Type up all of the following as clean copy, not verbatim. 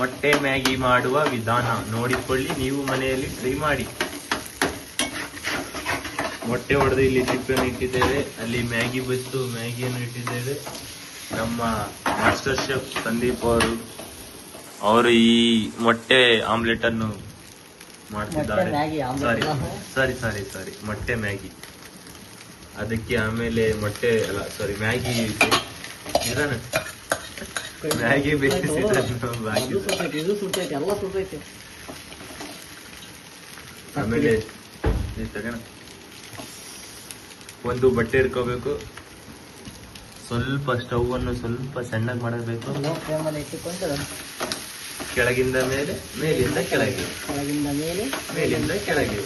ಮೊಟ್ಟೆ ಮ್ಯಾಗಿ ಮಾಡುವ ವಿಧಾನ ನೋಡಿಕೊಳ್ಳಿ, ನೀವು ಮನೆಯಲ್ಲಿ ಟ್ರೈ ಮಾಡಿ. ಮೊಟ್ಟೆ ಹೊಡೆದು ಇಲ್ಲಿ ಟಿಪ್ಪನ್ನು ಇಟ್ಟಿದ್ದೇವೆ, ಅಲ್ಲಿ ಮ್ಯಾಗಿ ಬಸ್ತು ಮ್ಯಾಗಿಯನ್ನು ಇಟ್ಟಿದ್ದೇವೆ. ನಮ್ಮ ಮಾಸ್ಟರ್ ಶೆಫ್ ಸಂದೀಪ್ ಅವರು ಈ ಮೊಟ್ಟೆ ಆಮ್ಲೆಟ್ ಅನ್ನು ಮಾಡ್ತಿದ್ದಾರೆ. ಸಾರಿ ಮೊಟ್ಟೆ ಮ್ಯಾಗಿ. ಅದಕ್ಕೆ ಆಮೇಲೆ ಮೊಟ್ಟೆ ಅಲ್ಲ ಸಾರಿ ಮ್ಯಾಗಿ ಮ್ಯಾಗಿ ಆಮೇಲೆ ಒಂದು ಬಟ್ಟೆ ಇಟ್ಕೋಬೇಕು. ಸ್ವಲ್ಪ ಸ್ಟವ್ ಅನ್ನು ಸ್ವಲ್ಪ ಸಣ್ಣಗೆ ಮಾಡಬೇಕು. ಕೆಳಗಿಂದ ಮೇಲೆ, ಮೇಲಿಂದ ಕೆಳಗೆ, ಮೇಲಿಂದ ಕೆಳಗೆ.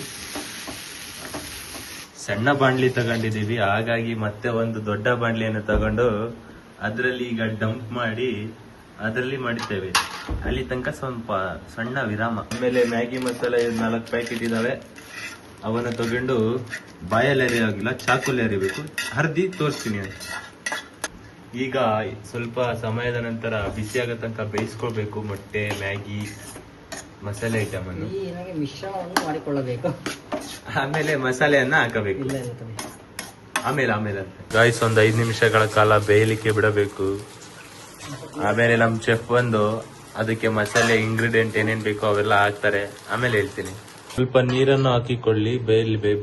ಸಣ್ಣ ಬಾಣ್ಲಿ ತಗೊಂಡಿದೀವಿ, ಹಾಗಾಗಿ ಮತ್ತೆ ಒಂದು ದೊಡ್ಡ ಬಾಣ್ಲಿಯನ್ನು ತಗೊಂಡು ಅದರಲ್ಲಿ ಈಗ ಡಂಪ್ ಮಾಡಿ ಅದರಲ್ಲಿ ಮಾಡಿದ್ದೇವೆ. ಅಲ್ಲಿ ತನಕ ಸ್ವಲ್ಪ ಸಣ್ಣ ವಿರಾಮ. ಆಮೇಲೆ ಮ್ಯಾಗಿ ಮಸಾಲೆ 4 ಪ್ಯಾಕೆಟ್ ಇದಾವೆ, ಅವನ್ನ ತಗೊಂಡು ಬಾಯಲ್ಲಿ ಅರಿಯಾಗಿಲ್ಲ, ಚಾಕುಲಿ ಅರಿಬೇಕು. ಹರಿದಿ ತೋರಿಸ್ತೀನಿ. ಈಗ ಸ್ವಲ್ಪ ಸಮಯದ ನಂತರ ಬಿಸಿ ಆಗೋ ತನಕ ಬೇಯಿಸ್ಕೊಳ್ಬೇಕು ಮೊಟ್ಟೆ ಮ್ಯಾಗಿ ಮಸಾಲೆ ಐಟಮ್ ಅನ್ನು. ಮಿಶ್ರಣವನ್ನು ಮಾಡಿಕೊಳ್ಳಬೇಕು. ಆಮೇಲೆ ಮಸಾಲೆಯನ್ನ ಹಾಕಬೇಕು. ಆಮೇಲೆ ಗಾಯ್ಸ್ ಒಂದು 5 ನಿಮಿಷಗಳ ಕಾಲ ಬೇಯಲಿಕ್ಕೆ ಬಿಡಬೇಕು. ಆಮೇಲೆ ನಮ್ ಚೆಫ್ ಬಂದು ಅದಕ್ಕೆ ಮಸಾಲೆ ಇಂಗ್ರೀಡಿಯೆಂಟ್ ಏನೇನ್ ಬೇಕೋ ಅವೆಲ್ಲ ಹಾಕ್ತಾರೆ. ಆಮೇಲೆ ಹೇಳ್ತೀನಿ. ಸ್ವಲ್ಪ ನೀರನ್ನು ಹಾಕಿಕೊಳ್ಳಿ,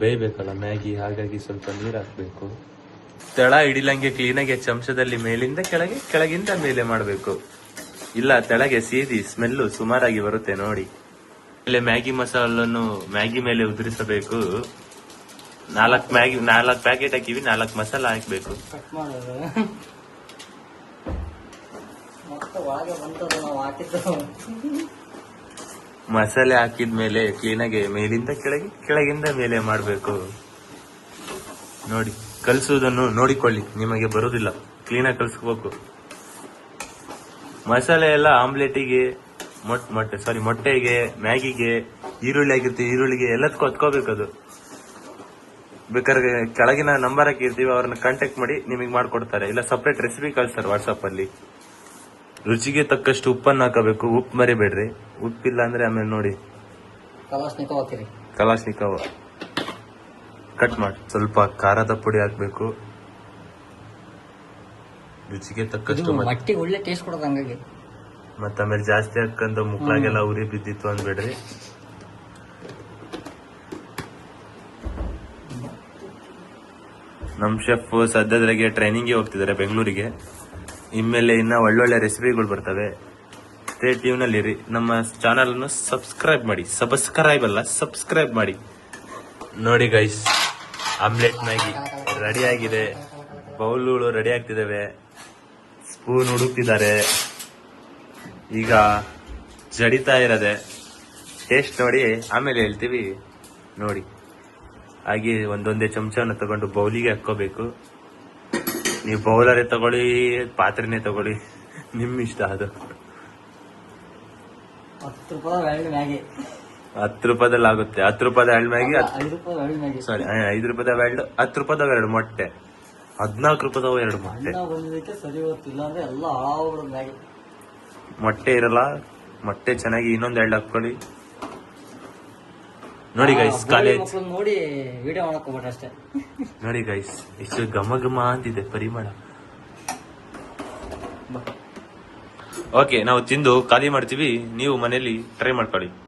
ಬೇಯಬೇಕಲ್ಲ ಮ್ಯಾಗಿ, ಹಾಗಾಗಿ ಸ್ವಲ್ಪ ನೀರು ಹಾಕ್ಬೇಕು. ತೆಳ ಹಿಡಿಲಂಗೆ ಕ್ಲೀನಾಗಿ ಚಮಚದಲ್ಲಿ ಮೇಲಿಂದ ಕೆಳಗೆ, ಕೆಳಗಿಂದ ಮೇಲೆ ಮಾಡಬೇಕು. ಇಲ್ಲ ತೆಳಗೆ ಸೀದಿ ಸ್ಮೆಲ್ಲು ಸುಮಾರಾಗಿ ಬರುತ್ತೆ ನೋಡಿ. ಆಮೇಲೆ ಮ್ಯಾಗಿ ಮಸಾಲನ್ನು ಮ್ಯಾಗಿ ಮೇಲೆ ಉದುರಿಸಬೇಕು. 4 ಪ್ಯಾಕೆಟ್ ಹಾಕಿವಿ, 4 ಮಸಾಲ ಹಾಕ್ಬೇಕು. ಮಸಾಲೆ ಹಾಕಿದ್ಮೇಲೆ ಕ್ಲೀನಾಗಿ ಮೇಲಿಂದ ಕೆಳಗೆ, ಕೆಳಗಿಂದ ಮೇಲೆ ಮಾಡಬೇಕು. ನೋಡಿ, ಕಲಿಸುವುದನ್ನು ನೋಡಿಕೊಳ್ಳಿ, ನಿಮಗೆ ಬರುವುದಿಲ್ಲ, ಕ್ಲೀನಾಗಿ ಕಲಿಸ್ಕೋಬೇಕು. ಮಸಾಲೆ ಎಲ್ಲ ಆಮ್ಲೆಟಿಗೆ, ಮೊಟ್ಟೆಗೆ, ಮ್ಯಾಗಿಗೆ, ಈರುಳ್ಳಿ ಆಗಿರ್ತೀವಿ, ಈರುಳ್ಳಿಗೆ ಎಲ್ಲದಕ್ಕೂ ಹೊತ್ಕೋಬೇಕದು. ಬೇಕಾದ್ರೆ ಕೆಳಗಿನ ನಂಬರ್ ಹಾಕಿರ್ತೀವಿ, ಅವ್ರನ್ನ ಕಾಂಟ್ಯಾಕ್ಟ್ ಮಾಡಿ ನಿಮಗೆ ಮಾಡ್ಕೊಡ್ತಾರೆ. ಇಲ್ಲ ಸಪ್ರೇಟ್ ರೆಸಿಪಿ ಕಳಿಸ್ತಾರೆ ವಾಟ್ಸಪ್ ಅಲ್ಲಿ. ರುಚಿಗೆ ತಕ್ಕಷ್ಟು ಉಪ್ಪನ್ನು ಹಾಕಬೇಕು, ಉಪ್ಪು ಮರಿಬೇಡ್ರಿ. ಉಪ್ಪಿಲ್ಲ ಅಂದ್ರೆ ಆಮೇಲೆ ನೋಡಿ ಕಲಾಶ್ನಿಕವ ಕಟ್ ಮಾಡಿ. ಸ್ವಲ್ಪ ಖಾರದ ಪುಡಿ ಹಾಕ್ಬೇಕು, ರುಚಿಗೆ ತಕ್ಕಷ್ಟು. ಒಳ್ಳೆ ಟೇಸ್ಟ್ ಕೊಡೋದು ಹಂಗಾಗಿ. ಮತ್ತ ಆಮೇಲೆ ಜಾಸ್ತಿ ಹಾಕಂತ ಮುಕ್ಳಾಗೆಲ್ಲ ಉರಿ ಬಿದ್ದಿತ್ತು ಅಂದ್ಬೇಡ್ರಿ. ನಮ್ ಶೆಫ್ ಸದ್ಯದ್ರಾಗೆ ಟ್ರೈನಿಂಗ್ಗೆ ಹೋಗ್ತಿದ್ದಾರೆ ಬೆಂಗಳೂರಿಗೆ. ಇನ್ಮೇಲೆ ಇನ್ನ ಒಳ್ಳೊಳ್ಳೆ ರೆಸಿಪಿಗಳು ಬರ್ತವೆ. ಸ್ಟೇ ಟ್ಯೂನ್ ಅಲ್ಲಿ ಇರಿ. ನಮ್ಮ ಚಾನಲ್ ಅನ್ನು ಸಬ್ಸ್ಕ್ರೈಬ್ ಮಾಡಿ. ನೋಡಿ ಗೈಸ್, ಆಮ್ಲೆಟ್ ಮ್ಯಾಗಿ ರೆಡಿ ಆಗಿದೆ. ಬೌಲ್ಗಳು ರೆಡಿ ಆಗ್ತಿದಾವೆ, ಸ್ಪೂನ್ ಹುಡುಕ್ತಿದ್ದಾರೆ. ಈಗ ಜಡಿತಾ ಇರದೆ ಟೇಸ್ಟ್ ನೋಡಿ ಆಮೇಲೆ ಹೇಳ್ತೀವಿ. ನೋಡಿ, ಹಾಗೆ ಒಂದೊಂದೇ ಚಮಚವನ್ನು ತಗೊಂಡು ಬೌಲಿಗೆ ಹಾಕೋಬೇಕು. ನೀವು ಬೌಲರೇ ತಗೊಳ್ಳಿ, ಪಾತ್ರೆನೇ ತಗೊಳ್ಳಿ, ನಿಮ್ ಇಷ್ಟ. ಅದು 10 ರೂಪಾಯಿದಲ್ಲಿ ಆಗುತ್ತೆ. 10 ರೂಪಾಯಿದ 2 ಮ್ಯಾಗಿ, ಸಾರಿ 5 ರೂಪಾಯಿದ 2, 10 ರೂಪಾಯಿದ 2 ಮೊಟ್ಟೆ, 14 ರೂಪಾಯಿದ 2 ಮೊಟ್ಟೆ. ಮೊಟ್ಟೆ ಇರಲ್ಲ, ಮೊಟ್ಟೆ ಚೆನ್ನಾಗಿ ಇನ್ನೊಂದು 2 ಹಾಕೊಳ್ಳಿ. ನೋಡಿ ಗೈಸ್, ಕಾಲೇಜ್ ನೋಡಿ ವಿಡಿಯೋ ಮಾಡಕ್ ಹೋಗ್ಬೇಡ ಅಷ್ಟೇ. ನೋಡಿ ಗೈಸ್, ಎಷ್ಟು ಘಮ ಅಂತಿದೆ ಪರಿಮಳ. ಓಕೆ, ನಾವು ತಿಂದು ಖಾಲಿ ಮಾಡ್ತೀವಿ, ನೀವು ಮನೇಲಿ ಟ್ರೈ ಮಾಡ್ಕೊಳ್ಳಿ.